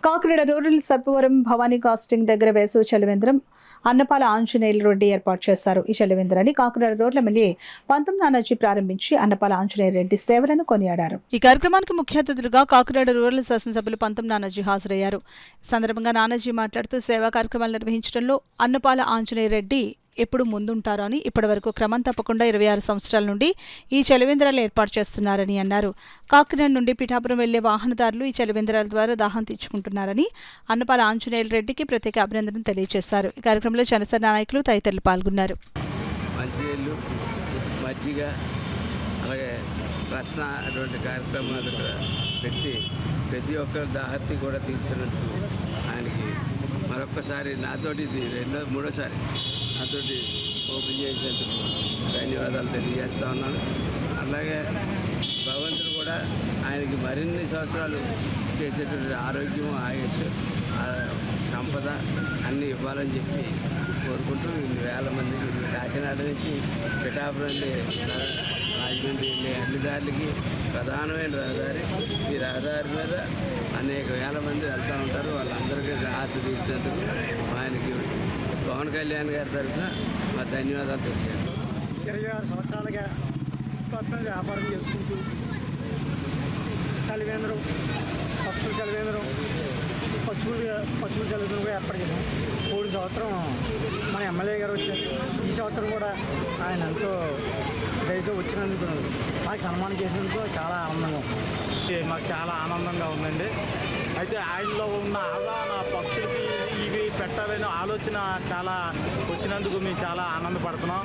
Kakinada rural Sarpavaram Bhavani casting దగ్గర వేసవి చలివేంద్రం అన్నపాల ఆంజనేయులు రెడ్డి ఏర్పాటు చేశారు. ఈ చలివేంద్రాన్ని కాకినాడ రోడ్ల ఎమ్మెల్యే పంతం నానాజీ ప్రారంభించి అన్నపాల ఆంజనేయ రెడ్డి సేవలను కొనియాడారు. ఈ కార్యక్రమానికి ముఖ్య అతిథులుగా కాకినాడ రూరల్ శాసనసభ్యులు పంతం నానాజీ హాజరయ్యారు. సందర్భంగా నానాజీ మాట్లాడుతూ సేవా కార్యక్రమాలు నిర్వహించడంలో అన్నపాల ఆంజనేయ రెడ్డి ఎప్పుడు ముందుంటారో అని, ఇప్పటివరకు క్రమం తప్పకుండా 26 సంవత్సరాల నుండి ఈ చలివేంద్రాలు ఏర్పాటు చేస్తున్నారని అన్నారు. కాకినాడ నుండి పిఠాపురం వెళ్లే వాహనదారులు ఈ చలివేంద్రాల ద్వారా దాహం తీర్చుకుంటున్నారని అన్నపాల ఆంజనేయుల రెడ్డికి ప్రత్యేక అభినందనలు తెలియజేశారు. ఈ కార్యక్రమంలో జనసేన నాయకులు తదితరులు పాల్గొన్నారు. ప్రతి ఒక్కరు దాహత్తి కూడా తీర్చినందుకు ఆయనకి మరొక్కసారి నాతోటి మూడోసారి నాతోటి ఓపెన్ చేసేందుకు ధన్యవాదాలు తెలియజేస్తా ఉన్నాను. అలాగే భగవంతుడు కూడా ఆయనకి మరిన్ని సంవత్సరాలు చేసేటువంటి ఆరోగ్యం, ఆయుష్, సంపద అన్నీ ఇవ్వాలని చెప్పి కోరుకుంటూ ఇన్ని వేల మంది కాకినాడ నుంచి పిఠాపురం రాజమండ్రి వెళ్ళే అన్ని దారులకి ప్రధానమైన రహదారి. ఈ రహదారి మీద అనేక వేల మంది వెళ్తూ ఉంటారు. వాళ్ళందరికీ ఆర్తి తీర్చేందుకు ఆయనకి పవన్ కళ్యాణ్ గారి తరఫున మా ధన్యవాదాలు తెలియజేస్తాం. 26 సంవత్సరాలుగా కొత్త వ్యాపారం చేసుకుంటూ చలివేంద్రం, పక్షుల చలివేంద్రం, పశువుల చలివేంద్రం కూడా ఏర్పాటు చేశాం. 3 సంవత్సరం మన ఎమ్మెల్యే గారు వచ్చారు. ఈ సంవత్సరం కూడా ఆయన ఎంతో దయతో వచ్చినందుకు మాకు సన్మానం చేసినందుకు చాలా ఆనందంగా ఉంది. మాకు చాలా ఆనందంగా ఉందండి. అయితే ఆయనలో ఉన్న అవగాహన పక్షులకి ఇవి పెట్టాలనే ఆలోచన చాలా వచ్చినందుకు మేము చాలా ఆనందపడుతున్నాం.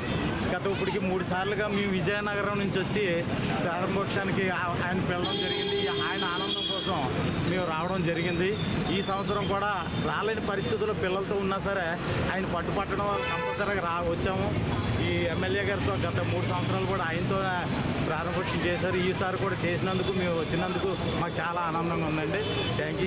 ఇప్పటికి 3 సార్లుగా మేము విజయనగరం నుంచి వచ్చి ప్రారంభోత్సవానికి ఆయన పిలవడం జరిగింది. ఆయన ఆనందం కోసం మేము రావడం జరిగింది. ఈ సంవత్సరం కూడా రాలేని పరిస్థితుల్లో పిల్లలతో ఉన్నా సరే ఆయన పట్టుపట్టడం వల్ల కంపల్సరీగా వచ్చాము. ఈ ఎమ్మెల్యే గారితో గత 3 సంవత్సరాలు కూడా ఆయనతో ప్రారంభోత్సవం చేశారు. ఈసారి కూడా చేసినందుకు మేము వచ్చినందుకు మాకు చాలా ఆనందంగా ఉందండి. Thank you.